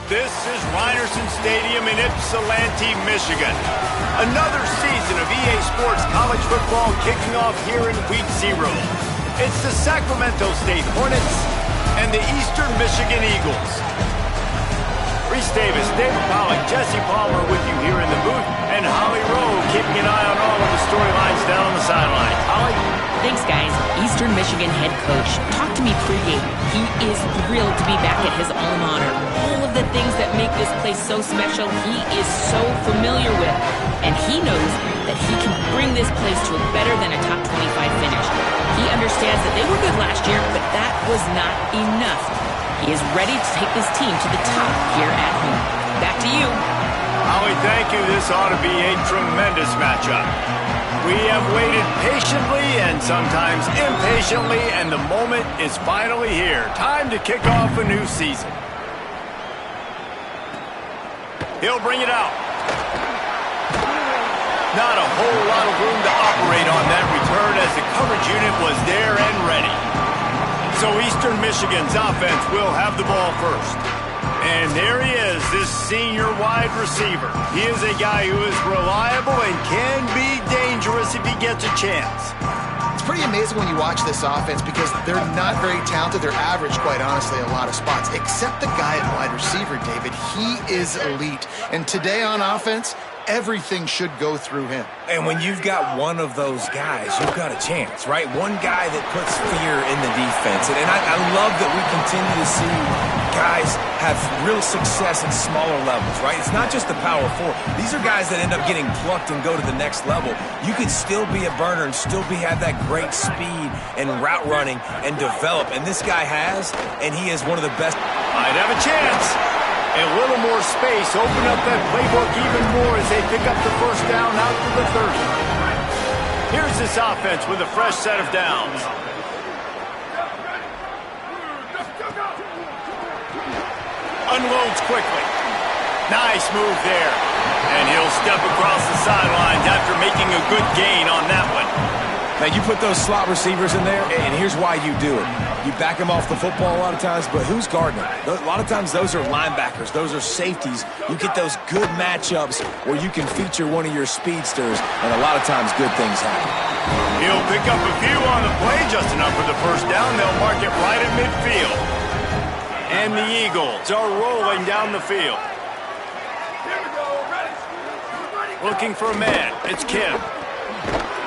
This is Rynerson Stadium in Ypsilanti, Michigan. Another season of EA Sports college football kicking off here in Week 0. It's the Sacramento State Hornets and the Eastern Michigan Eagles. Reese Davis, David Pollack, Jesse Palmer with you here in the booth, and Holly Rowe keeping an eye on all of the storylines down on the sidelines. Holly? Thanks, guys. Eastern Michigan head coach talked to me pregame. He is thrilled to be back at his alma mater. All of the things that make this place so special, he is so familiar with. And he knows that he can bring this place to a better than a top 25 finish. He understands that they were good last year, but that was not enough. He is ready to take this team to the top here at home. Back to you. Holly, thank you. This ought to be a tremendous matchup. We have waited patiently and sometimes impatiently, and the moment is finally here. Time to kick off a new season. He'll bring it out. Not a whole lot of room to operate on that return as the coverage unit was there and ready. So Eastern Michigan's offense will have the ball first. And there he is, this senior wide receiver. He is a guy who is reliable and can be dangerous if he gets a chance. It's pretty amazing when you watch this offense because they're not very talented. They're average, quite honestly, a lot of spots. Except the guy at wide receiver, David. He is elite. And today on offense, everything should go through him. And when you've got one of those guys, you've got a chance, right? One guy that puts fear in the defense. And I love that we continue to see guys have real success at smaller levels, right? It's not just the power four. These are guys that end up getting plucked and go to the next level. You could still be a burner and still have that great speed and route running and develop. And this guy has, and he is one of the best. Might have a chance. A little more space, open up that playbook even more as they pick up the first down out to the 30. Here's this offense with a fresh set of downs. Unloads quickly. Nice move there. And he'll step across the sidelines after making a good gain on that one. Now, you put those slot receivers in there, and here's why you do it. You back them off the football a lot of times, but who's guarding them? A lot of times those are linebackers. Those are safeties. You get those good matchups where you can feature one of your speedsters, and a lot of times good things happen. He'll pick up a few on the play, just enough for the first down. They'll mark it right at midfield. And the Eagles are rolling down the field. Looking for a man. It's Kim.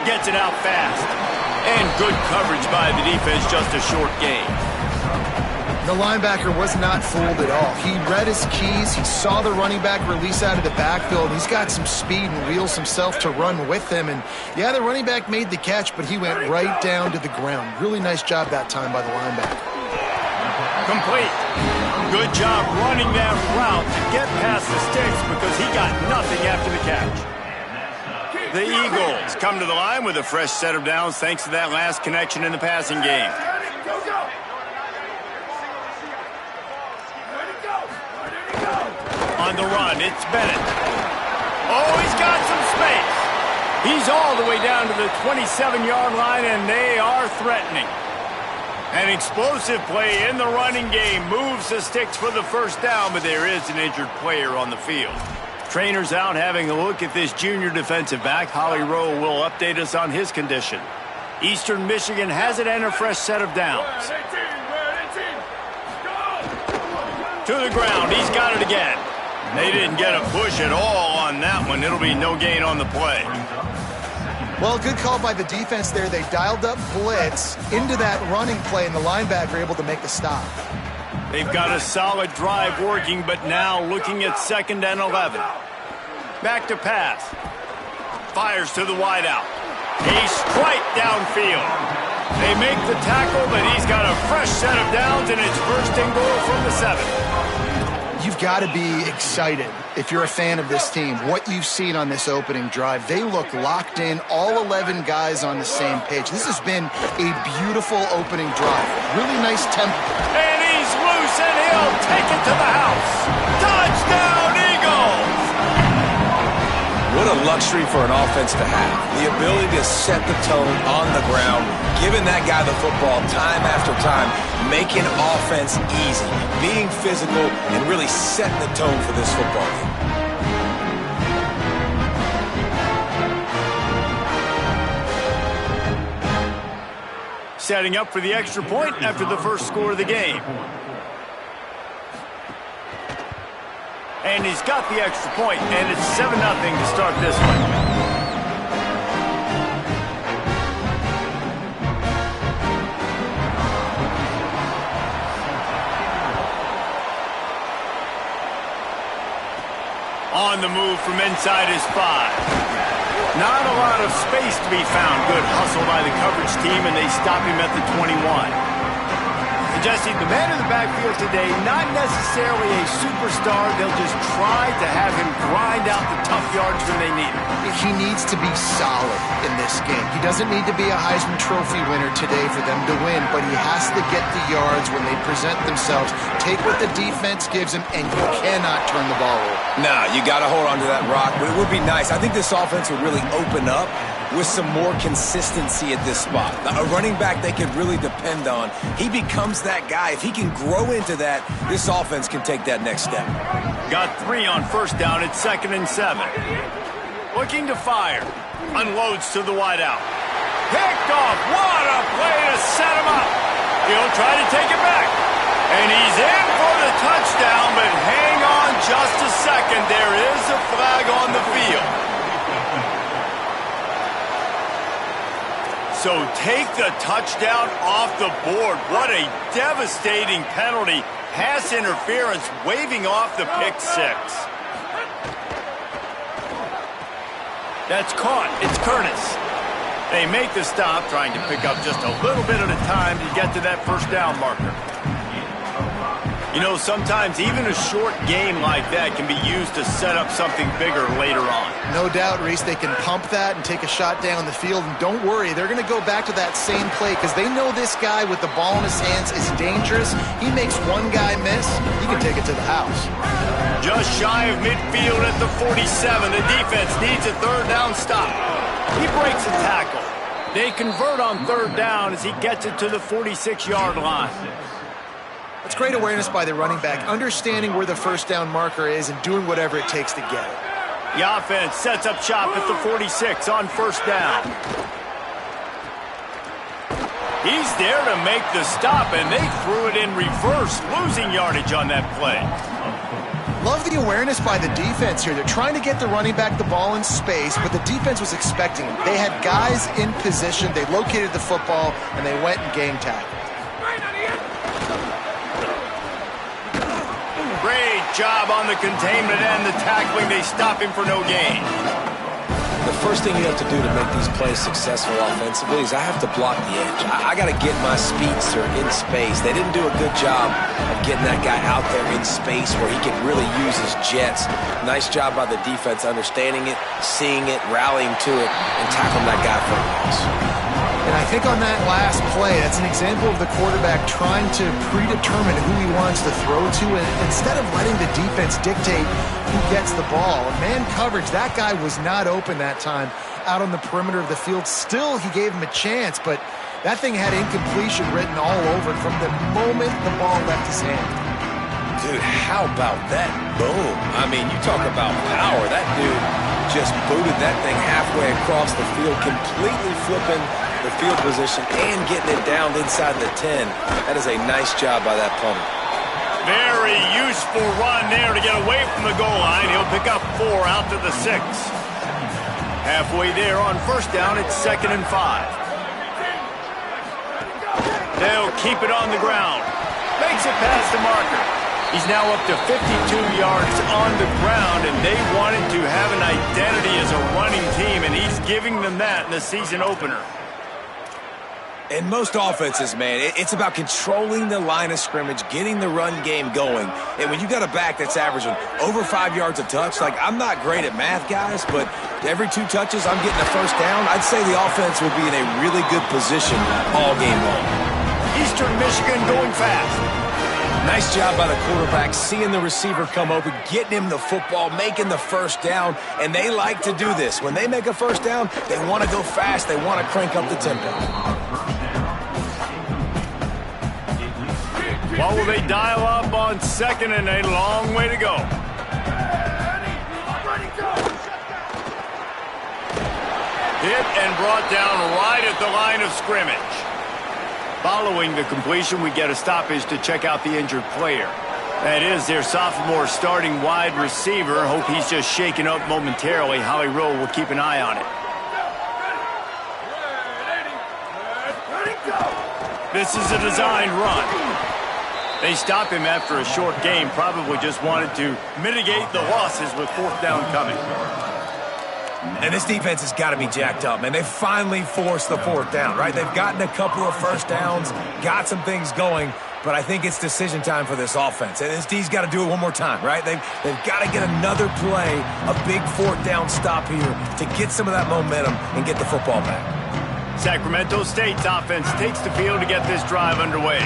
Gets it out fast. And good coverage by the defense, just a short gain. The linebacker was not fooled at all. He read his keys. He saw the running back release out of the backfield. He's got some speed and wheels himself to run with him. And, yeah, the running back made the catch, but he went right down to the ground. Really nice job that time by the linebacker. Complete. Good job running that route to get past the sticks because he got nothing after the catch. The Eagles come to the line with a fresh set of downs thanks to that last connection in the passing game. On the run, it's Bennett. Oh, he's got some space. He's all the way down to the 27-yard line, and they are threatening. An explosive play in the running game moves the sticks for the first down, but there is an injured player on the field. Trainers out having a look at this junior defensive back. Holly Rowe will update us on his condition. Eastern Michigan has it and a fresh set of downs. To the ground. He's got it again. They didn't get a push at all on that one. It'll be no gain on the play. Well, good call by the defense there. They dialed up blitz into that running play, and the linebacker able to make the stop. They've got a solid drive working, but now looking at 2nd and 11. Back to pass. Fires to the wideout. A strike downfield. They make the tackle, but he's got a fresh set of downs, and it's 1st and goal from the 7. You've got to be excited if you're a fan of this team. What you've seen on this opening drive, they look locked in, all 11 guys on the same page. This has been a beautiful opening drive. Really nice tempo. And he's loose, and he'll take it to the house. Touchdown, Eagles! What a luxury for an offense to have. The ability to set the tone on the ground, giving that guy the football time after time, making offense easy, being physical, and really setting the tone for this football game. Setting up for the extra point after the first score of the game. And he's got the extra point, and it's 7-0 to start this one. On the move from inside his 5. Not a lot of space to be found. Good hustle by the coverage team, and they stop him at the 21. Jesse, the man in the backfield today, not necessarily a superstar. They'll just try to have him grind out the tough yards when they need him. He needs to be solid in this game. He doesn't need to be a Heisman Trophy winner today for them to win, but he has to get the yards when they present themselves. Take what the defense gives him, and you cannot turn the ball over. No, you got to hold on to that rock, but it would be nice. I think this offense would really open up with some more consistency at this spot. A running back they could really depend on. He becomes that guy. If he can grow into that, this offense can take that next step. Got 3 on first down. It's 2nd and 7. Looking to fire. Unloads to the wideout. Picked off. What a play to set him up. He'll try to take it back. And he's in for the touchdown, but hang on just a second. There is a flag on the field. So take the touchdown off the board. What a devastating penalty. Pass interference, waving off the pick 6. That's caught. It's Curtis. They make the stop, trying to pick up just a little bit at a time to get to that first down marker. You know, sometimes even a short game like that can be used to set up something bigger later on. No doubt, Reese, they can pump that and take a shot down the field. And don't worry, they're going to go back to that same play because they know this guy with the ball in his hands is dangerous. He makes one guy miss, he can take it to the house. Just shy of midfield at the 47. The defense needs a third down stop. He breaks a tackle. They convert on third down as he gets it to the 46-yard line. It's great awareness by the running back, understanding where the first down marker is and doing whatever it takes to get it. The offense sets up shop at the 46 on first down. He's there to make the stop, and they threw it in reverse, losing yardage on that play. Love the awareness by the defense here. They're trying to get the running back the ball in space, but the defense was expecting it. They had guys in position, they located the football, and they went and game tackled. Great job on the containment and the tackling. They stop him for no gain. The first thing you have to do to make these plays successful offensively is I have to block the edge. I got to get my speedster in space. They didn't do a good job of getting that guy out there in space where he can really use his jets. Nice job by the defense understanding it, seeing it, rallying to it, and tackling that guy for a loss. And I think on that last play, that's an example of the quarterback trying to predetermine who he wants to throw to, and instead of letting the defense dictate who gets the ball. Man coverage, that guy was not open that time out on the perimeter of the field. Still, he gave him a chance, but that thing had incompletion written all over it from the moment the ball left his hand. Dude, how about that boom? I mean, you talk about power. That dude just booted that thing halfway across the field, completely flipping the field position and getting it down inside the 10. That is a nice job by that punter. Very useful run there to get away from the goal line. He'll pick up 4 out to the 6. Halfway there on first down, it's 2nd and 5. They'll keep it on the ground. Makes it past the marker. He's now up to 52 yards on the ground, and they wanted to have an identity as a running team, and he's giving them that in the season opener. In most offenses, man, it's about controlling the line of scrimmage, getting the run game going. And when you got a back that's averaging over 5 yards a touch, like, I'm not great at math, guys, but every 2 touches, I'm getting a first down. I'd say the offense will be in a really good position all game long. Eastern Michigan going fast. Nice job by the quarterback, seeing the receiver come open, getting him the football, making the first down, and they like to do this. When they make a first down, they want to go fast. They want to crank up the tempo. What will they dial up on second and a long way to go? Hit and brought down right at the line of scrimmage. Following the completion, we get a stoppage to check out the injured player. That is their sophomore starting wide receiver. Hope he's just shaken up momentarily. Howie Rowe will keep an eye on it. This is a designed run. They stop him after a short game. Probably just wanted to mitigate the losses with fourth down coming. And this defense has got to be jacked up, man. They finally forced the fourth down, right? They've gotten a couple of first downs, got some things going, but I think it's decision time for this offense. And this D's got to do it one more time, right? They've got to get another play, a big fourth down stop here to get some of that momentum and get the football back. Sacramento State's offense takes the field to get this drive underway.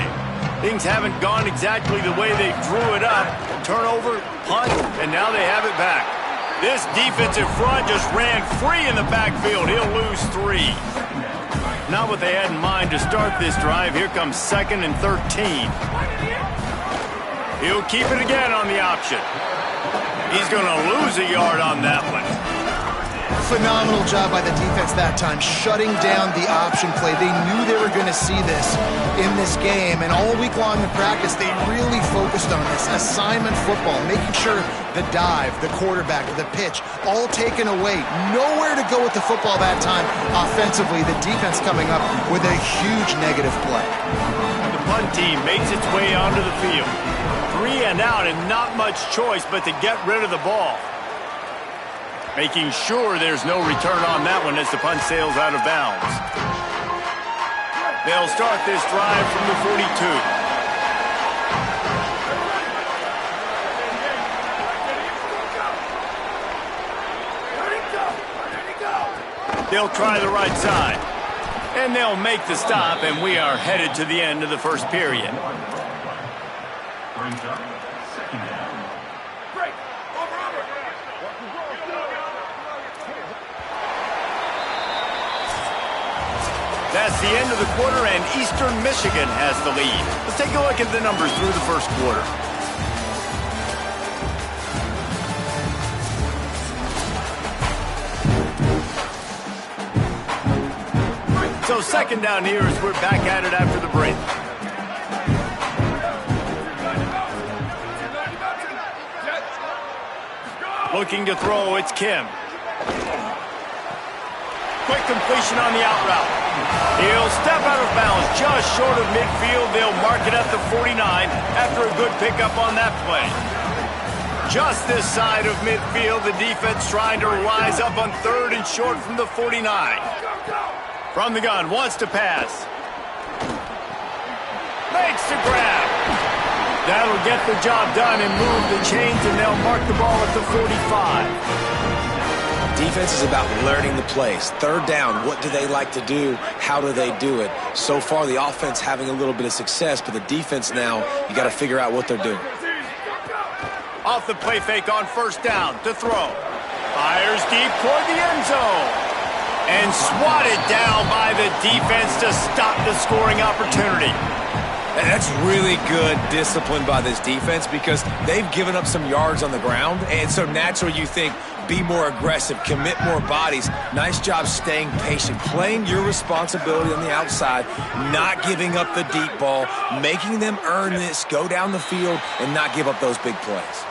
Things haven't gone exactly the way they drew it up. Turnover, punt, and now they have it back. This defensive front just ran free in the backfield. He'll lose 3. Not what they had in mind to start this drive. Here comes 2nd and 13. He'll keep it again on the option. He's going to lose a yard on that one. Phenomenal job by the defense that time, shutting down the option play. They knew they were going to see this in this game, and all week long in practice, they really focused on this assignment football, making sure the dive, the quarterback, the pitch, all taken away. Nowhere to go with the football that time offensively. The defense coming up with a huge negative play. The punt team makes its way onto the field. 3 and out and not much choice but to get rid of the ball. Making sure there's no return on that one as the punt sails out of bounds. They'll start this drive from the 42. They'll try the right side. And they'll make the stop, and we are headed to the end of the first period. That's the end of the quarter, and Eastern Michigan has the lead. Let's take a look at the numbers through the first quarter. So 2nd down here as we're back at it after the break. Looking to throw, it's Kim. Quick completion on the out route. He'll step out of bounds just short of midfield. They'll mark it at the 49 after a good pickup on that play. Just this side of midfield, the defense trying to rise up on 3rd and short from the 49. From the gun, wants to pass. Makes the grab. That'll get the job done and move the chains, and they'll mark the ball at the 45. Defense is about learning the plays. 3rd down, what do they like to do? How do they do it? So far, the offense having a little bit of success, but the defense now, you got to figure out what they're doing. Off the play fake on 1st down to throw. Fires deep toward the end zone. And swatted down by the defense to stop the scoring opportunity. And that's really good discipline by this defense because they've given up some yards on the ground, and so naturally you think, be more aggressive, commit more bodies. Nice job staying patient, playing your responsibility on the outside, not giving up the deep ball, making them earn this, go down the field, and not give up those big plays.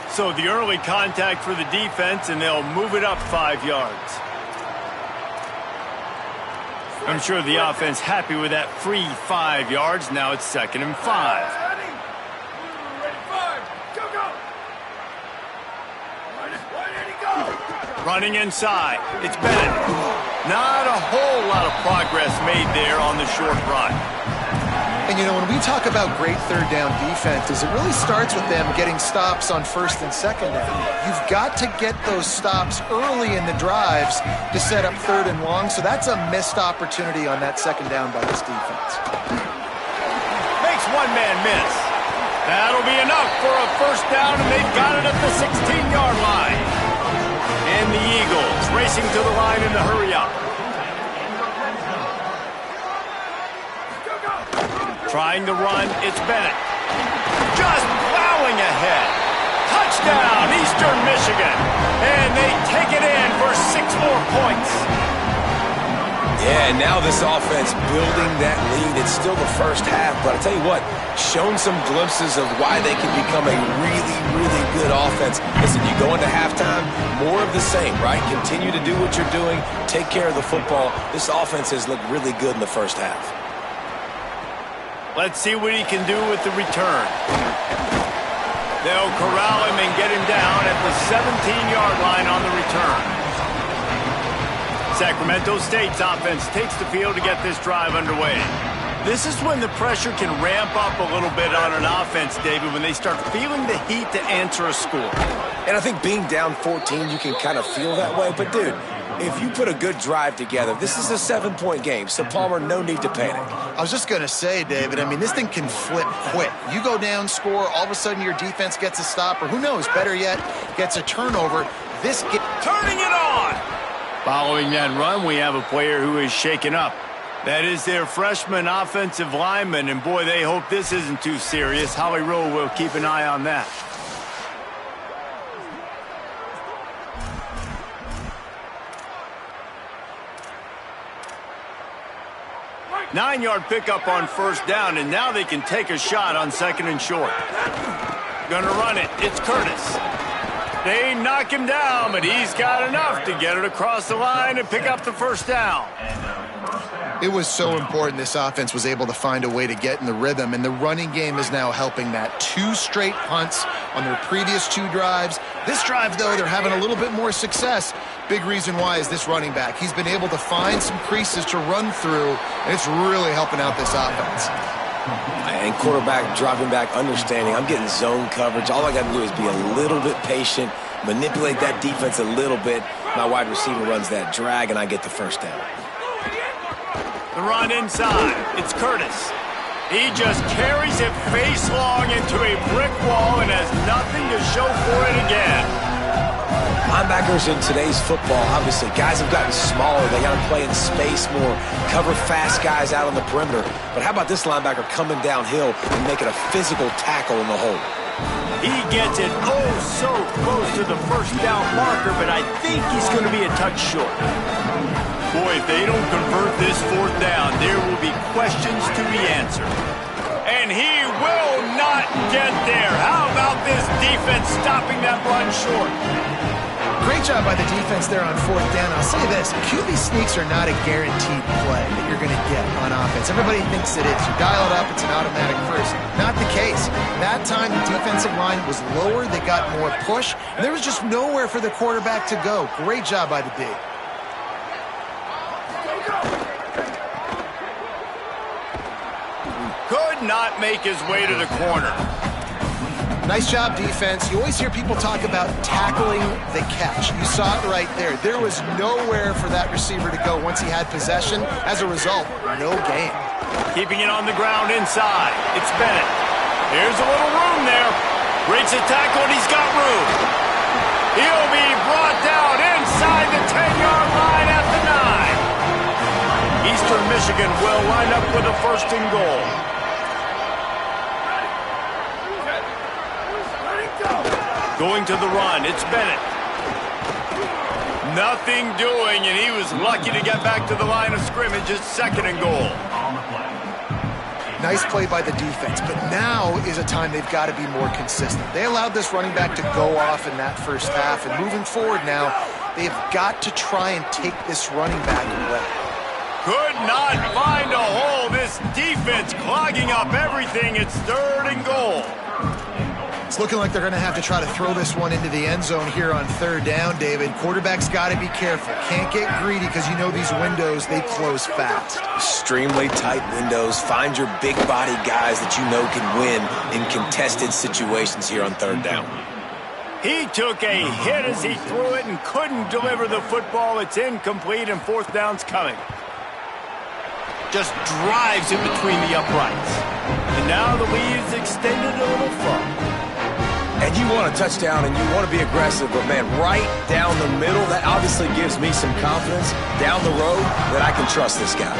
So the early contact for the defense, and they'll move it up 5 yards. I'm sure the offense happy with that free 5 yards. Now it's 2nd and 5. Running inside. It's Bennett. Not a whole lot of progress made there on the short run. And, you know, when we talk about great third down defenses, it really starts with them getting stops on first and second down. You've got to get those stops early in the drives to set up third and long, so that's a missed opportunity on that second down by this defense. Makes one man miss. That'll be enough for a first down, and they've got it at the 16-yard line. And the Eagles racing to the line in the hurry-up. Trying to run, it's Bennett. Just plowing ahead. Touchdown, Eastern Michigan. And they take it in for 6 more points. Yeah, and now this offense building that lead. It's still the first half, but I'll tell you what, shown some glimpses of why they can become a really, really good offense. Listen, you go into halftime, more of the same, right? Continue to do what you're doing, take care of the football. This offense has looked really good in the first half. Let's see what he can do with the return. They'll corral him and get him down at the 17-yard line on the return. Sacramento State's offense takes the field to get this drive underway. This is when the pressure can ramp up a little bit on an offense, David, when they start feeling the heat to answer a score. And I think being down 14, you can kind of feel that way. But, dude, if you put a good drive together, this is a 7-point game, so Palmer, no need to panic. I was just going to say, David, I mean, this thing can flip quick. You go down, score, all of a sudden your defense gets a stop, or who knows, better yet, gets a turnover. Turning it on! Following that run, we have a player who is shaken up. That is their freshman offensive lineman, and boy, they hope this isn't too serious. Howie Rowe will keep an eye on that. Nine-yard pickup on first down, and now they can take a shot on second and short. Gonna run it. It's Curtis. They knock him down, but he's got enough to get it across the line and pick up the first down. It was so important this offense was able to find a way to get in the rhythm, and the running game is now helping that. 2 straight punts on their previous 2 drives. This drive, though, they're having a little bit more success. Big reason why is this running back. He's been able to find some creases to run through, and it's really helping out this offense. And quarterback dropping back, understanding, I'm getting zone coverage. All I got to do is be a little bit patient, manipulate that defense a little bit. My wide receiver runs that drag, and I get the first down. The run inside. It's Curtis. He just carries it face long into a brick wall and has nothing to show for it again. Linebackers in today's football, obviously, guys have gotten smaller. They got to play in space more, cover fast guys out on the perimeter. But how about this linebacker coming downhill and making a physical tackle in the hole? He gets it oh so close to the first down marker, but I think he's going to be a touch short. Boy, if they don't convert this fourth down, there will be questions to be answered. And he will not get there. How about this defense stopping that run short? Great job by the defense there on fourth down. I'll say this, QB sneaks are not a guaranteed play that you're going to get on offense. Everybody thinks it is. You dial it up, it's an automatic first. Not the case. That time, the defensive line was lower. They got more push. And there was just nowhere for the quarterback to go. Great job by the D. Could not make his way to the corner. Nice job, defense. You always hear people talk about tackling the catch. You saw it right there. There was nowhere for that receiver to go once he had possession. As a result, no gain. Keeping it on the ground inside. It's Bennett. There's a little room there. Breaks a tackle, and he's got room. He'll be brought down inside the 10-yard line at the 9. Eastern Michigan will line up with a first and goal. Going to the run, it's Bennett. Nothing doing, and he was lucky to get back to the line of scrimmage. It's second and goal. Nice play by the defense, but now is a time they've got to be more consistent. They allowed this running back to go off in that first half, and moving forward now, they've got to try and take this running back away. Could not find a hole. This defense clogging up everything. It's third and goal. It's looking like they're going to have to try to throw this one into the end zone here on third down, David. Quarterback's got to be careful. Can't get greedy because you know these windows, they close fast. Extremely tight windows. Find your big body guys that you know can win in contested situations here on third down. He took a hit as he threw it and couldn't deliver the football. It's incomplete and fourth down's coming. Just drives it between the uprights. And now the lead is extended a little further. And you want a touchdown and you want to be aggressive, but man, right down the middle, that obviously gives me some confidence down the road that I can trust this guy.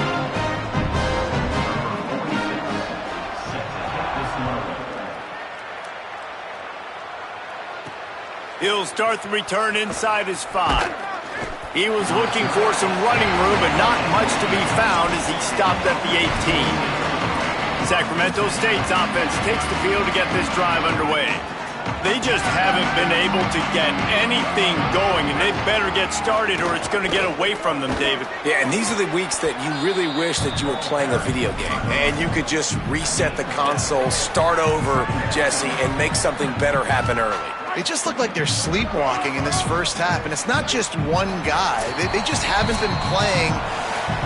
He'll start the return inside his 5. He was looking for some running room, but not much to be found as he stopped at the 18. Sacramento State's offense takes the field to get this drive underway. They just haven't been able to get anything going, and they better get started or it's going to get away from them, David. Yeah, and these are the weeks that you really wish that you were playing a video game, and you could just reset the console, start over, Jesse, and make something better happen early. They just look like they're sleepwalking in this first half, and it's not just one guy. They just haven't been playing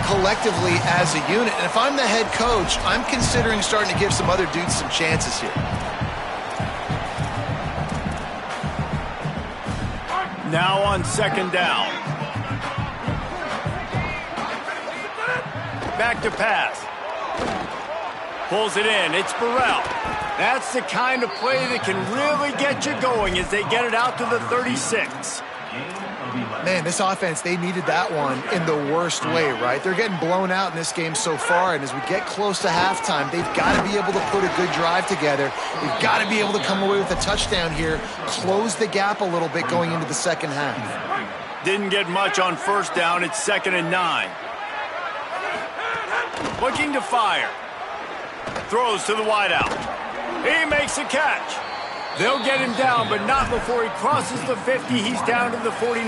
collectively as a unit. And if I'm the head coach, I'm considering starting to give some other dudes some chances here. Now on second down. Back to pass. Pulls it in. It's Burrell. That's the kind of play that can really get you going as they get it out to the 36. Man, this offense, they needed that one in the worst way, right? They're getting blown out in this game so far, and as we get close to halftime, they've got to be able to put a good drive together. They've got to be able to come away with a touchdown here, close the gap a little bit going into the second half. Didn't get much on first down. It's 2nd and 9. Looking to fire. Throws to the wideout. He makes a catch. They'll get him down, but not before he crosses the 50. He's down to the 49.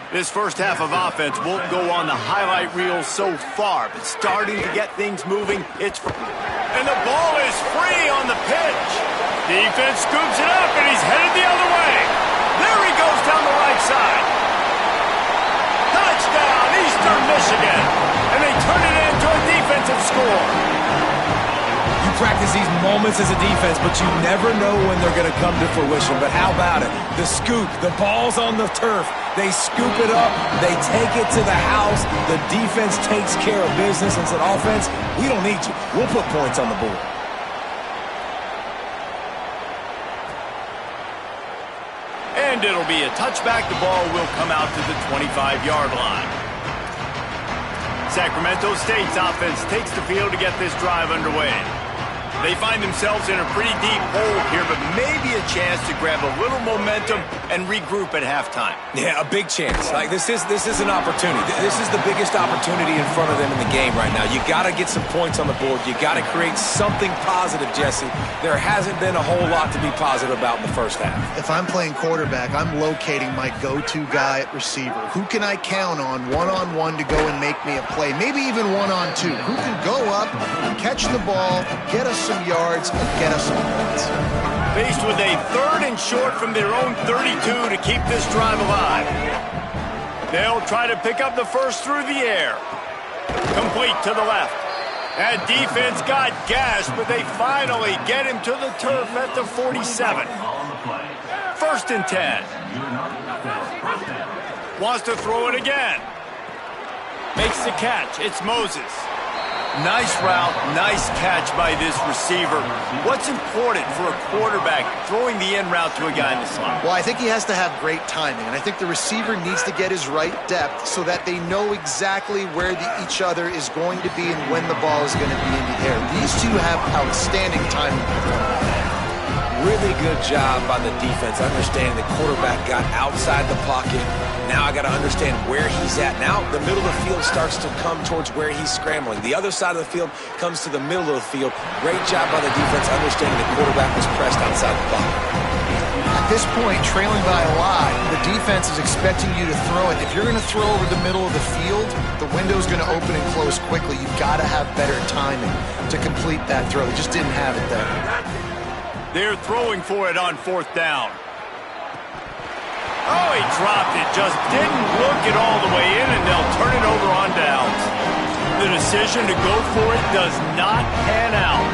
This first half of offense won't go on the highlight reel so far, but starting to get things moving. And the ball is free on the pitch. Defense scoops it up, and he's headed the other way. There he goes down the right side. Touchdown, Eastern Michigan. And they turn it into a defensive score. Practice these moments as a defense, but you never know when they're going to come to fruition. But how about it? The scoop, the ball's on the turf. They scoop it up. They take it to the house. The defense takes care of business and said, offense, we don't need you. We'll put points on the board. And it'll be a touchback. The ball will come out to the 25-yard line. Sacramento State's offense takes the field to get this drive underway. They find themselves in a pretty deep hole here, but maybe a chance to grab a little momentum and regroup at halftime. Yeah, a big chance. Like this is an opportunity. This is the biggest opportunity in front of them in the game right now. You got to get some points on the board. You got to create something positive, Jesse. There hasn't been a whole lot to be positive about in the first half. If I'm playing quarterback, I'm locating my go-to guy at receiver. Who can I count on one-on-one to go and make me a play? Maybe even one-on-two. Who can go up, catch the ball, get us some yards, and get us some points. Faced with a 3rd and short from their own 32 to keep this drive alive. They'll try to pick up the first through the air. Complete to the left. That defense got gashed, but they finally get him to the turf at the 47. 1st and 10. Wants to throw it again. Makes the catch. It's Moses. Nice route, nice catch by this receiver. What's important for a quarterback throwing the in route to a guy in the slot? Well, I think he has to have great timing, and I think the receiver needs to get his right depth so that they know exactly where each other is going to be and when the ball is going to be in the air. These two have outstanding timing. Really good job by the defense understanding the quarterback got outside the pocket. Now I got to understand where he's at. Now the middle of the field starts to come towards where he's scrambling. The other side of the field comes to the middle of the field. Great job by the defense understanding the quarterback was pressed outside the pocket. At this point, trailing by a lot, the defense is expecting you to throw it. If you're going to throw over the middle of the field, the window's going to open and close quickly. You've got to have better timing to complete that throw. They just didn't have it there. They're throwing for it on 4th down. Oh, he dropped it. Just didn't look it all the way in, and they'll turn it over on downs. The decision to go for it does not pan out.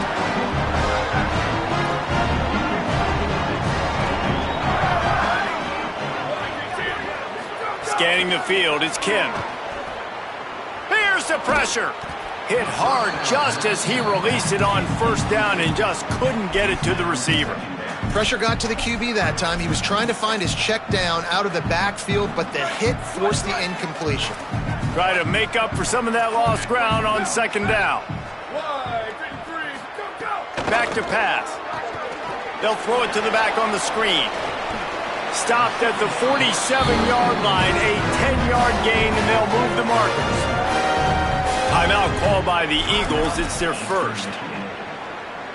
Scanning the field, it's Kim. Here's the pressure. Hit hard just as he released it on 1st down and just couldn't get it to the receiver. Pressure got to the QB that time. He was trying to find his check down out of the backfield, but the hit forced the incompletion. Try to make up for some of that lost ground on 2nd down. Back to pass. They'll throw it to the back on the screen. Stopped at the 47-yard line, a 10-yard gain, and they'll move the markers. Timeout called by the Eagles. It's their first.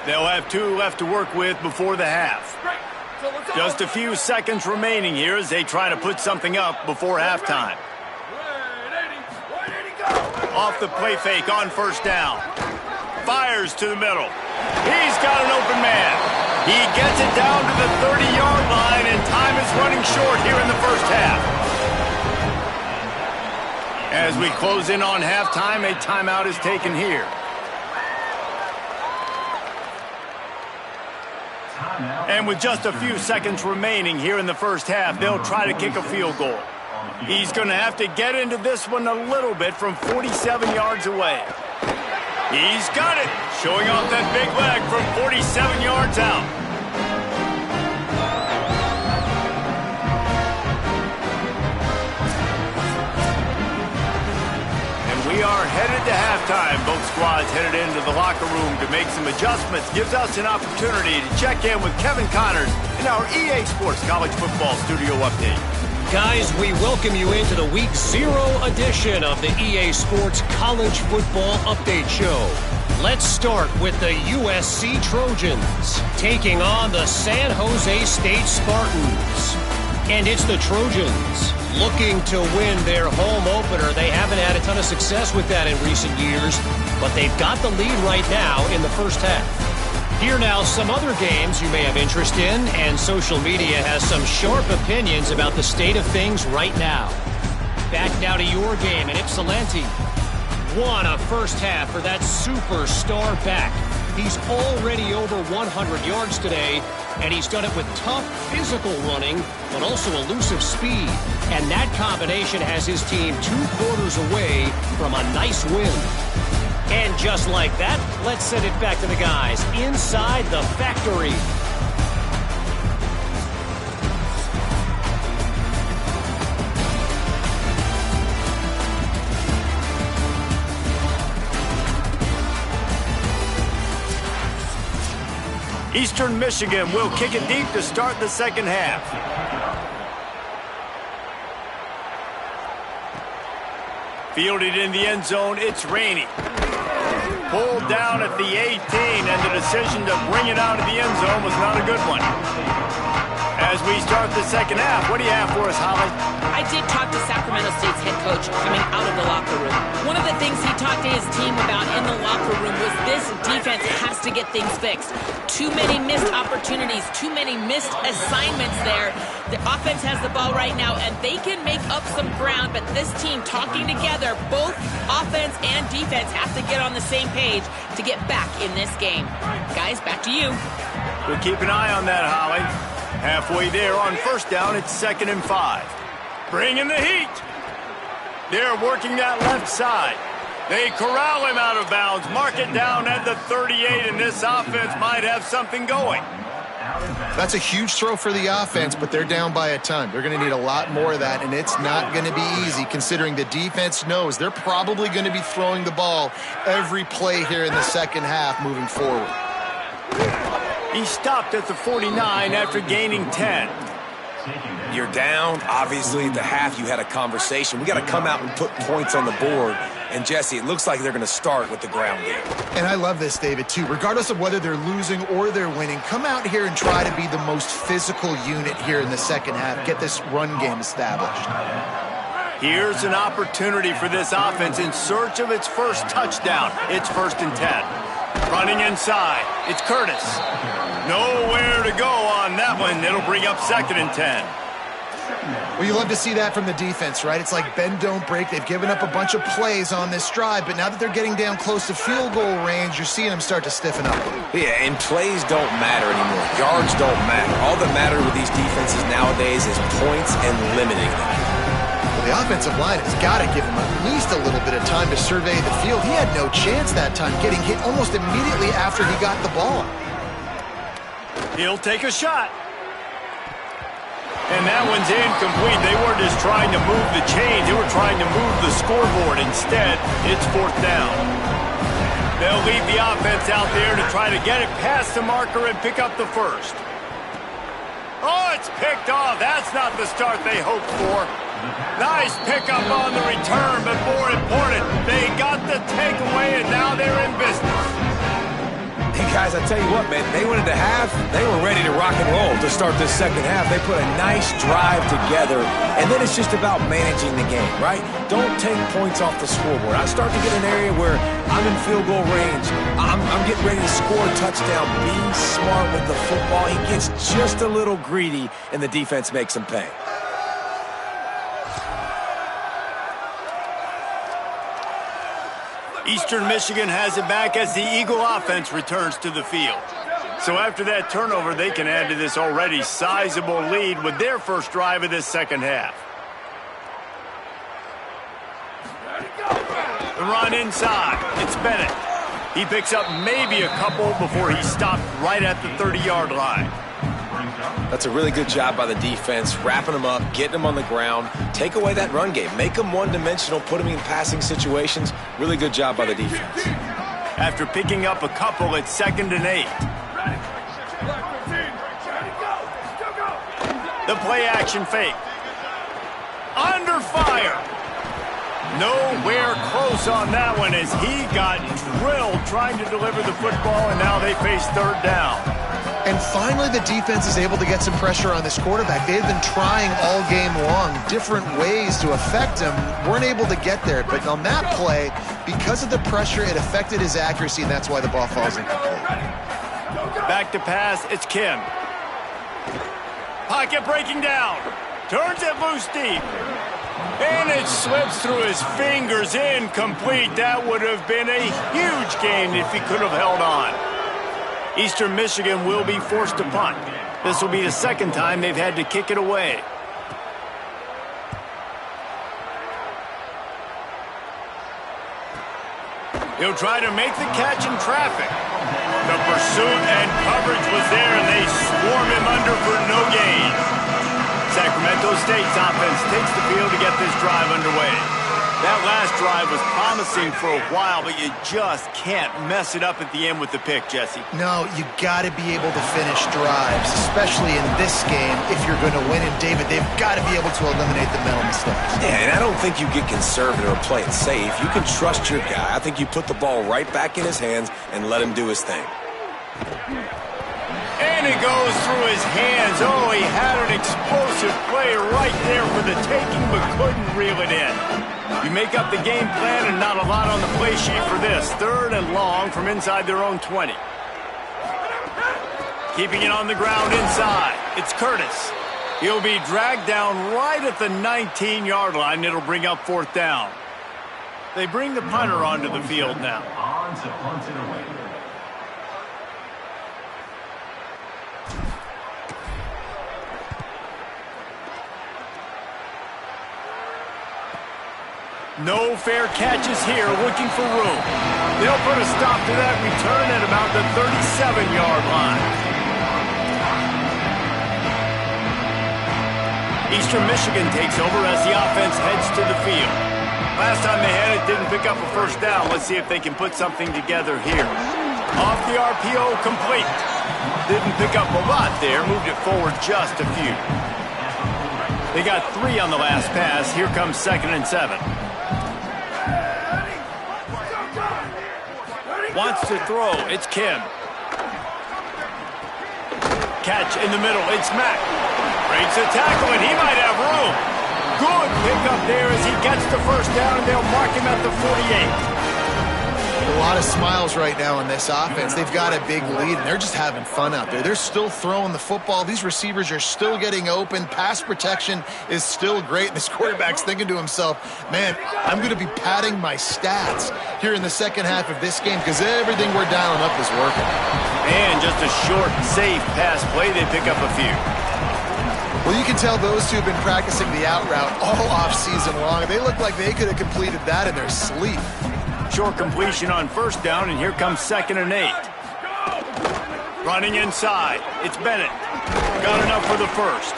They'll have 2 left to work with before the half. Just a few seconds remaining here as they try to put something up before halftime. Off the play fake on 1st down. Fires to the middle. He's got an open man. He gets it down to the 30-yard line, and time is running short here in the first half. As we close in on halftime, a timeout is taken here. And with just a few seconds remaining here in the first half, they'll try to kick a field goal. He's going to have to get into this one a little bit from 47 yards away. He's got it, showing off that big leg from 47 yards out. We are headed to halftime. Both squads headed into the locker room to make some adjustments. Gives us an opportunity to check in with Kevin Connors in our EA Sports College Football Studio Update. Guys, we welcome you into the Week 0 edition of the EA Sports College Football Update Show. Let's start with the USC Trojans taking on the San Jose State Spartans. And it's the Trojans looking to win their home opener. They haven't had a ton of success with that in recent years, but they've got the lead right now in the first half. Here now, some other games you may have interest in, and social media has some sharp opinions about the state of things right now. Back now to your game in Ypsilanti. What a first half for that superstar back. He's already over 100 yards today, and he's done it with tough physical running, but also elusive speed. And that combination has his team 2 quarters away from a nice win. And just like that, let's send it back to the guys inside the factory. Eastern Michigan will kick it deep to start the second half. Fielded in the end zone, it's Rainey. Pulled down at the 18, and the decision to bring it out of the end zone was not a good one. As we start the second half, what do you have for us, Holly? I did talk to Sacramento State's head coach coming out of the locker room. One of the things he talked to his team about in the locker room was this defense has to get things fixed. Too many missed opportunities, too many missed assignments there. The offense has the ball right now, and they can make up some ground, but this team talking together, both offense and defense have to get on the same page to get back in this game. Guys, back to you. We'll keep an eye on that, Holly. Halfway there on first down, it's 2nd and 5. Bringing the heat. They're working that left side. They corral him out of bounds, mark it down at the 38, and this offense might have something going. That's a huge throw for the offense, but they're down by a ton. They're going to need a lot more of that, and it's not going to be easy considering the defense knows they're probably going to be throwing the ball every play here in the second half moving forward. He stopped at the 49 after gaining 10. You're down. Obviously, at the half, you had a conversation. We got to come out and put points on the board. And, Jesse, it looks like they're going to start with the ground game. And I love this, David, too. Regardless of whether they're losing or they're winning, come out here and try to be the most physical unit here in the second half. Get this run game established. Here's an opportunity for this offense in search of its first touchdown. It's 1st and 10. Running inside. It's Curtis. Nowhere to go on that one. It'll bring up 2nd and 10. Well, you love to see that from the defense, right? It's like bend, don't break. They've given up a bunch of plays on this drive, but now that they're getting down close to field goal range, you're seeing them start to stiffen up. Yeah, and plays don't matter anymore. Yards don't matter. All that matters with these defenses nowadays is points and limiting them. Well, the offensive line has got to give him at least a little bit of time to survey the field. He had no chance that time, getting hit almost immediately after he got the ball. He'll take a shot. And that one's incomplete. They weren't just trying to move the chains. They were trying to move the scoreboard. Instead, it's 4th down. They'll leave the offense out there to try to get it past the marker and pick up the first. Oh, it's picked off. That's not the start they hoped for. Nice pickup on the return, but more important, they got the takeaway, and now they're in business. Hey, guys, I tell you what, man, they went into half, they were ready to rock and roll to start this second half. They put a nice drive together, and then it's just about managing the game, right? Don't take points off the scoreboard. I start to get an area where I'm in field goal range. I'm getting ready to score a touchdown. Be smart with the football. He gets just a little greedy, and the defense makes him pay. Eastern Michigan has it back as the Eagle offense returns to the field. So after that turnover, they can add to this already sizable lead with their first drive of this second half. The run inside. It's Bennett. He picks up maybe a couple before he's stopped right at the 30-yard line. That's a really good job by the defense, wrapping them up, getting them on the ground. Take away that run game. Make them one-dimensional, put them in passing situations. Really good job by the defense. After picking up a couple, it's 2nd and 8. The play-action fake. Under fire. Nowhere close on that one as he got drilled trying to deliver the football, and now they face 3rd down. And finally, the defense is able to get some pressure on this quarterback. They've been trying all game long, different ways to affect him. Weren't able to get there. But on that play, because of the pressure, it affected his accuracy, and that's why the ball falls incomplete. Back to pass, it's Kim. Pocket breaking down. Turns it loose deep. And it slips through his fingers, incomplete. That would have been a huge gain if he could have held on. Eastern Michigan will be forced to punt. This will be the 2nd time they've had to kick it away. He'll try to make the catch in traffic. The pursuit and coverage was there, and they swarm him under for no gain. Sacramento State's offense takes the field to get this drive underway. That last drive was promising for a while, but you just can't mess it up at the end with the pick, Jesse. No, you got to be able to finish drives, especially in this game. If you're going to win, and David, they've got to be able to eliminate the mental mistakes. Yeah, and I don't think you get conservative or play it safe. You can trust your guy. I think you put the ball right back in his hands and let him do his thing. And it goes through his hands. Oh, he had an explosive play right there for the taking, but couldn't reel it in. You make up the game plan and not a lot on the play sheet for this. 3rd and long from inside their own 20. Keeping it on the ground inside. It's Curtis. He'll be dragged down right at the 19-yard line. It'll bring up 4th down. They bring the punter onto the field now. On to punt it away. No fair catches here, looking for room. They'll put a stop to that return at about the 37-yard line. Eastern Michigan takes over as the offense heads to the field. Last time they had it, didn't pick up a 1st down. Let's see if they can put something together here. Off the RPO, complete. Didn't pick up a lot there, moved it forward just a few. They got 3 on the last pass. Here comes 2nd and 7. Wants to throw. It's Kim. Catch in the middle. It's Mack. Breaks a tackle, and he might have room. Good pickup there as he gets the first down, and they'll mark him at the 48. A lot of smiles right now in this offense. They've got a big lead, and they're just having fun out there. They're still throwing the football. These receivers are still getting open. Pass protection is still great. This quarterback's thinking to himself, man, I'm going to be padding my stats here in the second half of this game because everything we're dialing up is working. And just a short, safe pass play. They pick up a few. Well, you can tell those two have been practicing the out route all off-season long. They look like they could have completed that in their sleep. Short completion on first down, and here comes 2nd and 8. Running inside. It's Bennett. Got enough for the first.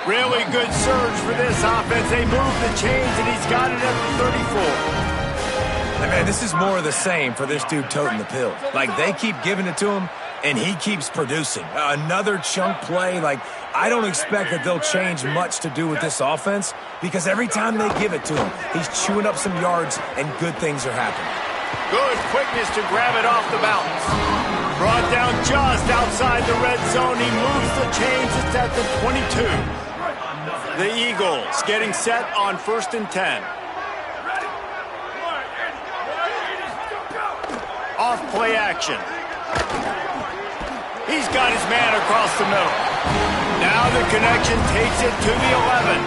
Really good surge for this offense. They move the chains, and he's got it at the 34. And man, this is more of the same for this dude toting the pill. Like, they keep giving it to him, and he keeps producing. Another chunk play. Like, I don't expect that they'll change much to do with this offense because every time they give it to him, he's chewing up some yards and good things are happening. Good quickness to grab it off the bounce. Brought down just outside the red zone. He moves the chains. It's at the 22. The Eagles getting set on 1st and 10. Off play action. He's got his man across the middle. Now the connection takes it to the 11.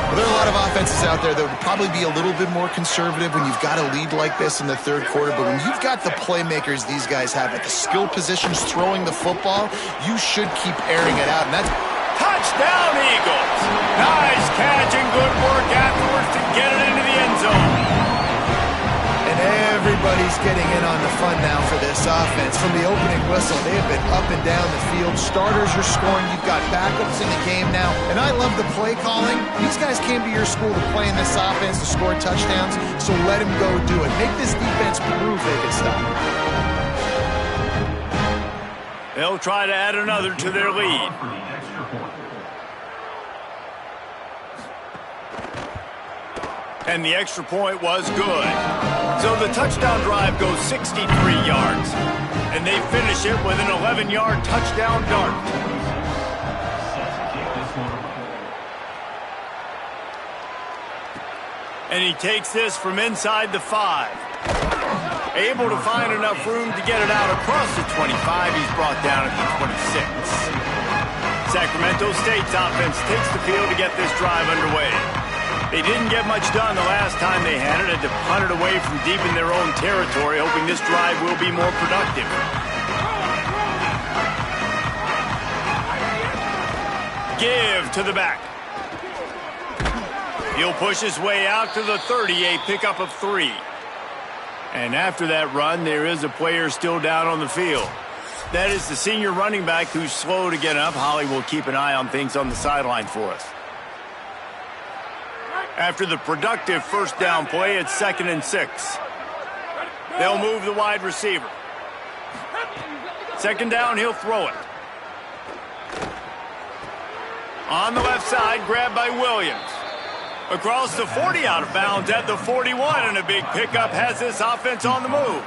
Well, there are a lot of offenses out there that would probably be a little bit more conservative when you've got a lead like this in the third quarter. But when you've got the playmakers these guys have at the skill positions throwing the football, you should keep airing it out. And that's touchdown, Eagles. Nice catch and good work afterwards to get it into the end zone. And everybody's getting in on the fun now for this offense. From the opening whistle, they have been up and down the field. Starters are scoring. You've got backups in the game now. And I love the play calling. These guys came to your school to play in this offense to score touchdowns, so let them go do it. Make this defense prove they can stop it. They'll try to add another to their lead. And the extra point was good. So the touchdown drive goes 63 yards. And they finish it with an 11-yard touchdown dart. And he takes this from inside the 5. Able to find enough room to get it out across the 25. He's brought down at the 26. Sacramento State's offense takes the field to get this drive underway. They didn't get much done the last time they had it. Had to punt it away from deep in their own territory, hoping this drive will be more productive. Give to the back. He'll push his way out to the 30, a pickup of 3. And after that run, there is a player still down on the field. That is the senior running back who's slow to get up. Holly will keep an eye on things on the sideline for us. After the productive first down play, it's 2nd and 6. They'll move the wide receiver. 2nd down, he'll throw it. On the left side, grabbed by Williams. Across the 40, out of bounds at the 41, and a big pickup has this offense on the move.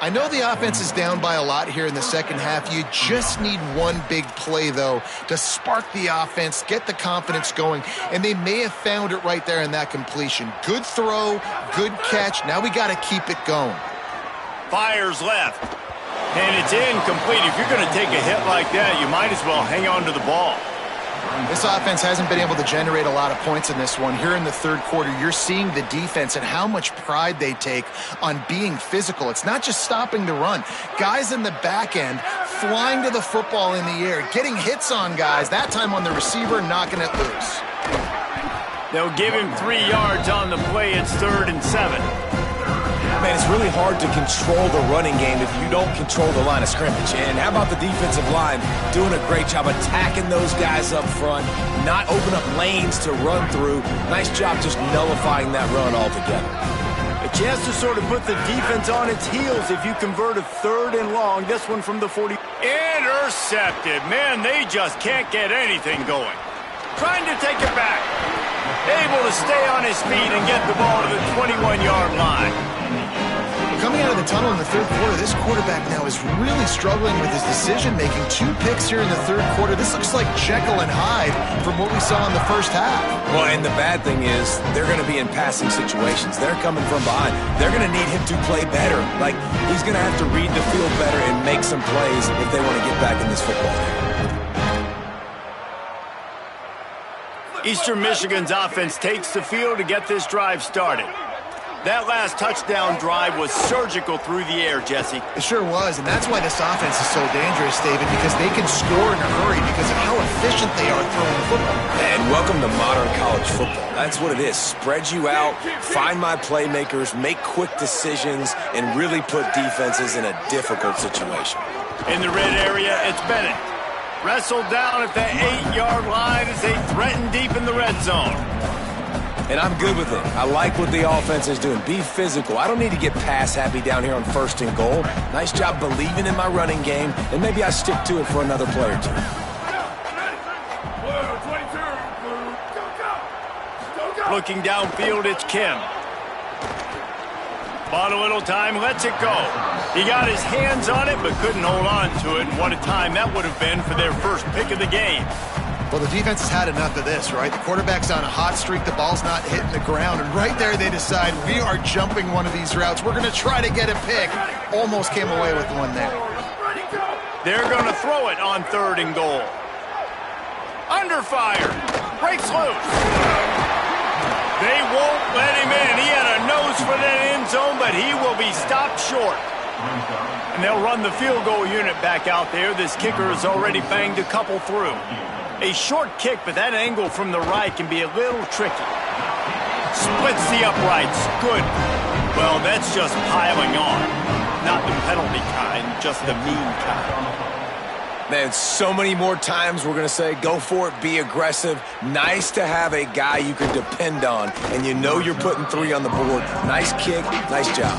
I know the offense is down by a lot here in the second half. You just need one big play, though, to spark the offense, get the confidence going, and they may have found it right there in that completion. Good throw, good catch. Now we got to keep it going. Fires left, and it's incomplete. If you're going to take a hit like that, you might as well hang on to the ball. This offense hasn't been able to generate a lot of points in this one. Here in the third quarter, you're seeing the defense and how much pride they take on being physical. It's not just stopping the run. Guys in the back end flying to the football in the air, getting hits on guys, that time on the receiver, knocking it loose. They'll give him 3 yards on the play. It's 3rd and 7. Man, it's really hard to control the running game if you don't control the line of scrimmage. And how about the defensive line doing a great job attacking those guys up front, not open up lanes to run through. Nice job just nullifying that run altogether. A chance to sort of put the defense on its heels if you convert a 3rd and long. This one from the 40. Intercepted. Man, they just can't get anything going. Trying to take it back. Able to stay on his feet and get the ball to the 21-yard line. Coming out of the the tunnel in the third quarter. This quarterback now is really struggling with his decision-making. 2 picks here in the third quarter. This looks like Jekyll and Hyde from what we saw in the first half. Well, and the bad thing is they're going to be in passing situations. They're coming from behind. They're going to need him to play better. Like, he's going to have to read the field better and make some plays if they want to get back in this football game. Eastern Michigan's offense takes the field to get this drive started. That last touchdown drive was surgical through the air, Jesse. It sure was, and that's why this offense is so dangerous, David, because they can score in a hurry because of how efficient they are throwing the football. And welcome to modern college football. That's what it is. Spread you out, find my playmakers, make quick decisions, and really put defenses in a difficult situation. In the red area, it's Bennett. Wrestled down at the 8-yard line as they threaten deep in the red zone. And I'm good with it. I like what the offense is doing. Be physical. I don't need to get pass happy down here on 1st and goal. Nice job believing in my running game, and maybe I stick to it for another play or 2. Looking downfield, it's Kim. Bought a little time, lets it go. He got his hands on it, but couldn't hold on to it. And what a time that would have been for their first pick of the game. Well, the defense has had enough of this, right? The quarterback's on a hot streak. The ball's not hitting the ground. And right there, they decide, we are jumping one of these routes. We're going to try to get a pick. Almost came away with one there. They're going to throw it on 3rd and goal. Under fire. Breaks loose. They won't let him in. He had a nose for that end zone, but he will be stopped short. And they'll run the field goal unit back out there. This kicker has already banged a couple through. A short kick, but that angle from the right can be a little tricky. Splits the uprights. Good. Well, that's just piling on. Not the penalty kind, just the mean kind. Man, so many more times we're going to say, go for it, be aggressive. Nice to have a guy you can depend on, and you know you're putting 3 on the board. Nice kick, nice job.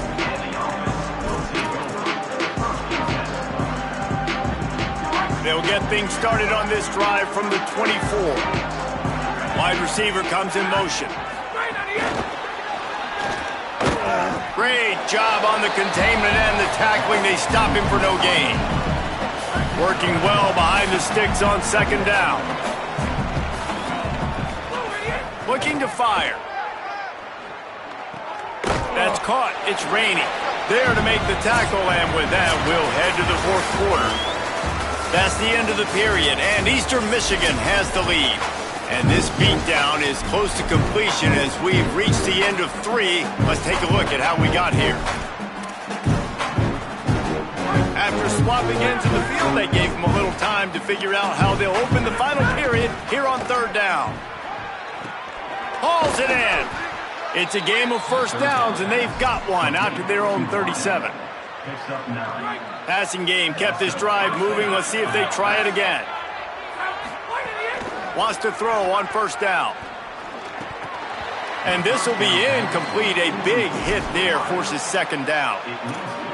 They'll get things started on this drive from the 24. Wide receiver comes in motion. Great job on the containment and the tackling. They stop him for no gain. Working well behind the sticks on 2nd down. Looking to fire. That's caught. It's raining. There to make the tackle, and with that, we'll head to the 4th quarter. That's the end of the period, and Eastern Michigan has the lead. And this beatdown is close to completion as we've reached the end of 3. Let's take a look at how we got here. After swapping into the field, they gave them a little time to figure out how they'll open the final period here on 3rd down. Hauls it in. It's a game of 1st downs, and they've got one out to their own 37. Passing game kept this drive moving. Let's see if they try it again. Wants to throw on 1st down. And this will be incomplete. A big hit there forces 2nd down.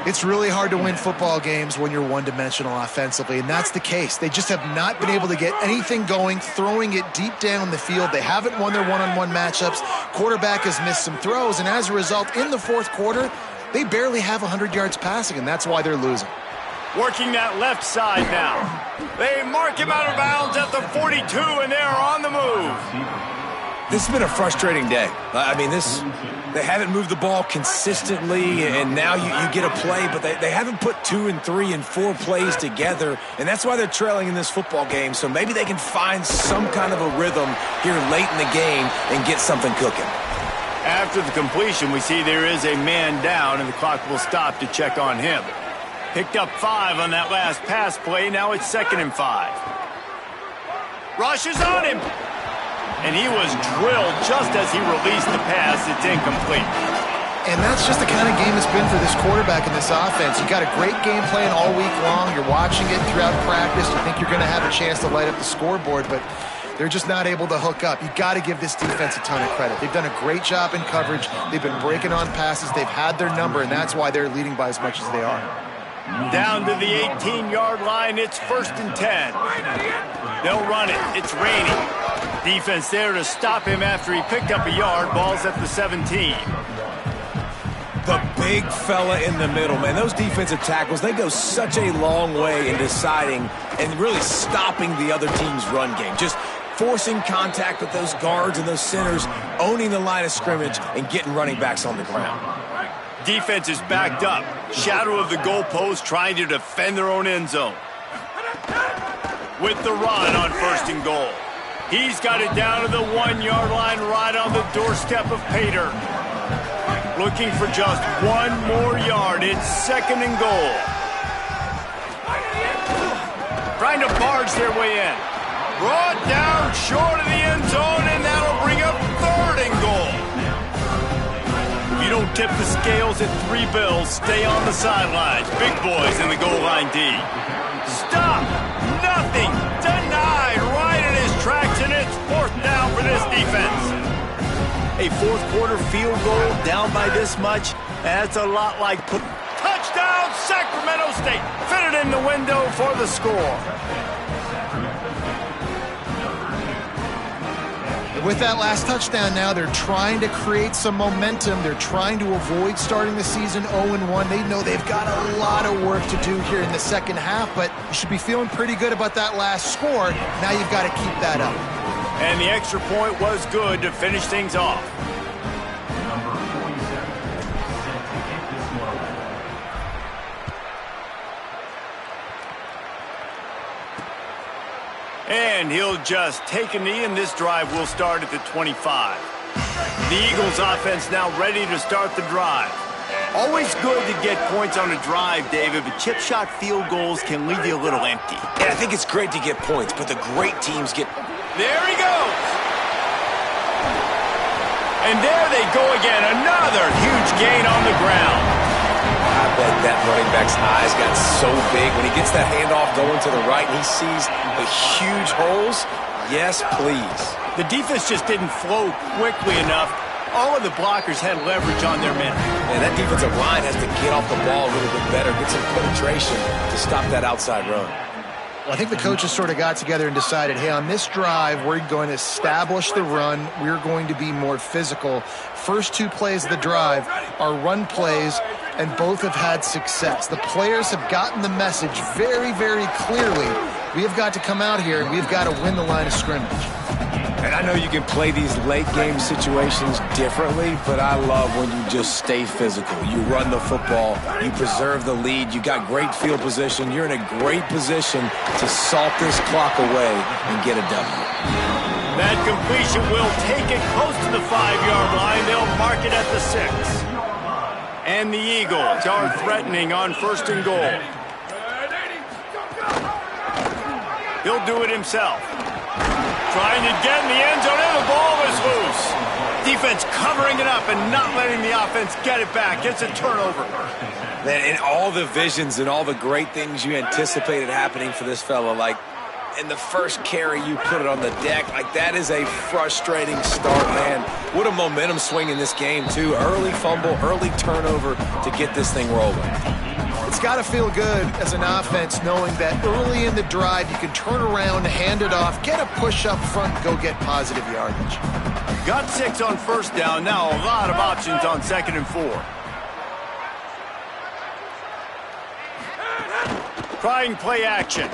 It's really hard to win football games when you're one-dimensional offensively, and that's the case. They just have not been able to get anything going, throwing it deep down the field. They haven't won their one-on-one matchups. Quarterback has missed some throws, and as a result, in the 4th quarter, they barely have 100 yards passing, and that's why they're losing. Working that left side now. They mark him out of bounds at the 42, and they're on the move. This has been a frustrating day. I mean, they haven't moved the ball consistently, and now you get a play, but they haven't put 2 and 3 and 4 plays together, and that's why they're trailing in this football game. So maybe they can find some kind of a rhythm here late in the game and get something cooking. After the completion, we see there is a man down, and the clock will stop to check on him. Picked up 5 on that last pass play. Now it's 2nd and 5. Rushes on him. And he was drilled just as he released the pass. It's incomplete. And that's just the kind of game it's been for this quarterback in this offense. You got a great game plan all week long. You're watching it throughout practice. You think you're going to have a chance to light up the scoreboard, but they're just not able to hook up. You got to give this defense a ton of credit. They've done a great job in coverage. They've been breaking on passes. They've had their number, and that's why they're leading by as much as they are. Down to the 18-yard line, it's 1st and 10. They'll run it. It's raining. Defense there to stop him after he picked up a yard. Ball's at the 17. The big fella in the middle, man. Those defensive tackles, they go such a long way in deciding and really stopping the other team's run game. Just forcing contact with those guards and those centers, owning the line of scrimmage, and getting running backs on the ground. Defense is backed up. Shadow of the goalpost, trying to defend their own end zone. With the run on 1st and goal. He's got it down to the 1-yard line right on the doorstep of Pater. Looking for just 1 more yard. It's 2nd and goal. Trying to barge their way in. Brought down short of the end zone, and that'll bring up 3rd and goal. If you don't tip the scales at 3 bills, stay on the sidelines. Big boys in the goal line D. Stop! Nothing! Denied right in his tracks, and it's 4th down for this defense. A 4th quarter field goal down by this much, that's a lot like touchdown Sacramento State. Fitted in the window for the score. With that last touchdown now, they're trying to create some momentum. They're trying to avoid starting the season 0-1. They know they've got a lot of work to do here in the second half, but you should be feeling pretty good about that last score. Now you've got to keep that up. And the extra point was good to finish things off. And he'll just take a knee, and this drive will start at the 25. The Eagles offense now ready to start the drive. Always good to get points on a drive, David, but chip shot field goals can leave you a little empty. And I think it's great to get points, but the great teams get... There he goes! And there they go again, another huge gain on the ground. I bet that running back's eyes got so big when he gets that handoff going to the right and he sees the huge holes. Yes, please. The defense just didn't flow quickly enough. All of the blockers had leverage on their men. And that defensive line has to get off the ball a little bit better, get some penetration to stop that outside run. Well, I think the coaches sort of got together and decided, hey, on this drive, we're going to establish the run. We're going to be more physical. First 2 plays of the drive are run plays, and both have had success. The players have gotten the message very, very clearly. We have got to come out here, and we've got to win the line of scrimmage. And I know you can play these late-game situations differently, but I love when you just stay physical. You run the football, you preserve the lead, you got great field position, you're in a great position to salt this clock away and get a W. That completion will take it close to the 5-yard line. They'll mark it at the 6. And the Eagles are threatening on 1st and goal. He'll do it himself. Trying to get in the end zone, and the ball is loose. Defense covering it up and not letting the offense get it back. It's a turnover. Man, and all the visions and all the great things you anticipated happening for this fella, like in the first carry you put it on the deck, like that is a frustrating start, man. What a momentum swing in this game, too. Early fumble, early turnover to get this thing rolling. It's got to feel good as an offense knowing that early in the drive you can turn around, hand it off, get a push up front, and go get positive yardage. Got 6 on 1st down. Now a lot of options on 2nd and 4. Trying play action.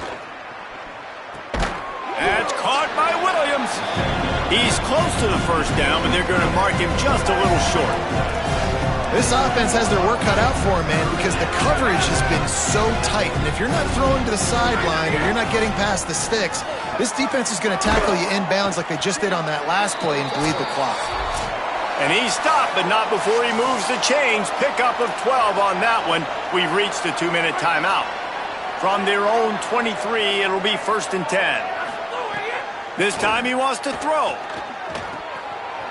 That's caught by Williams. He's close to the 1st down, but they're going to mark him just a little short. This offense has their work cut out for him, man, because the coverage has been so tight. And if you're not throwing to the sideline or you're not getting past the sticks, this defense is going to tackle you inbounds like they just did on that last play and bleed the clock. And he stopped, but not before he moves the chains. Pickup of 12 on that one. We've reached the 2-minute timeout. From their own 23, it'll be 1st and 10. This time he wants to throw.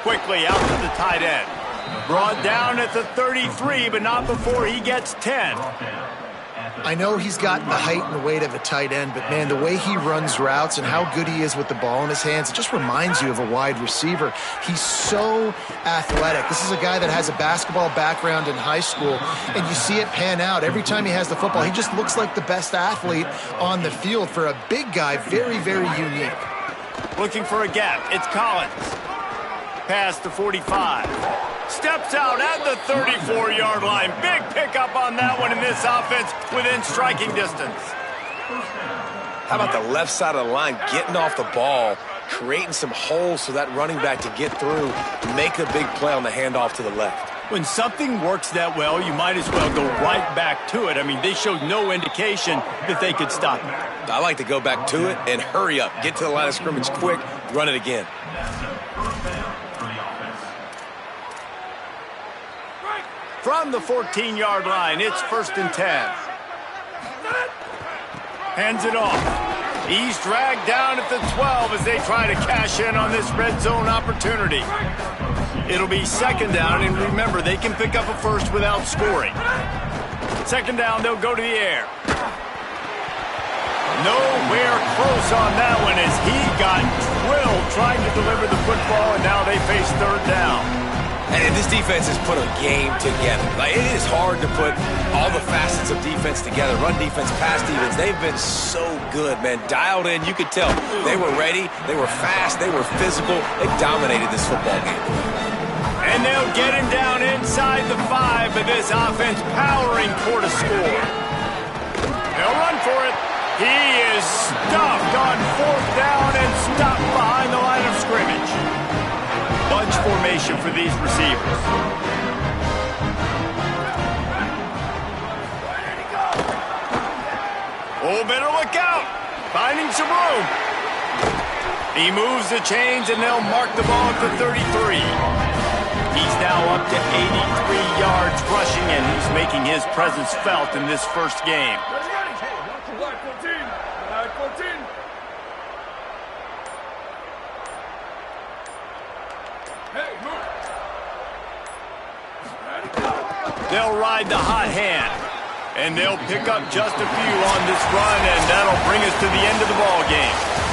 Quickly out to the tight end. Brought down at the 33, but not before he gets 10. I know he's got the height and the weight of a tight end, but, man, the way he runs routes and how good he is with the ball in his hands, it just reminds you of a wide receiver. He's so athletic. This is a guy that has a basketball background in high school, and you see it pan out. Every time he has the football, he just looks like the best athlete on the field. For a big guy, very, very unique. Looking for a gap. It's Collins. Past the 45. Steps out at the 34-yard line. Big pickup on that one in this offense within striking distance. How about the left side of the line getting off the ball, creating some holes for that running back to get through, make a big play on the handoff to the left. When something works that well, you might as well go right back to it. I mean, they showed no indication that they could stop it. I like to go back to it and hurry up. Get to the line of scrimmage quick, run it again. From the 14-yard line, it's 1st and 10. Hands it off. He's dragged down at the 12 as they try to cash in on this red zone opportunity. It'll be 2nd down, and remember, they can pick up a first without scoring. 2nd down, they'll go to the air. Nowhere close on that one as he got drilled trying to deliver the football, and now they face 3rd down. And this defense has put a game together. Like, it is hard to put all the facets of defense together. Run defense, pass defense. They've been so good, man. Dialed in. You could tell they were ready. They were fast. They were physical. They dominated this football game. And they'll get him down inside the 5, but this offense powering toward a score. They'll run for it. He is stuffed on 4th down and stopped behind the line of scrimmage. Bunch formation for these receivers. Oh, better look out. Finding some room. He moves the chains, and they'll mark the ball at the 33. He's now up to 83 yards rushing, and he's making his presence felt in this first game. They'll ride the hot hand, and they'll pick up just a few on this run, and that'll bring us to the end of the ball game.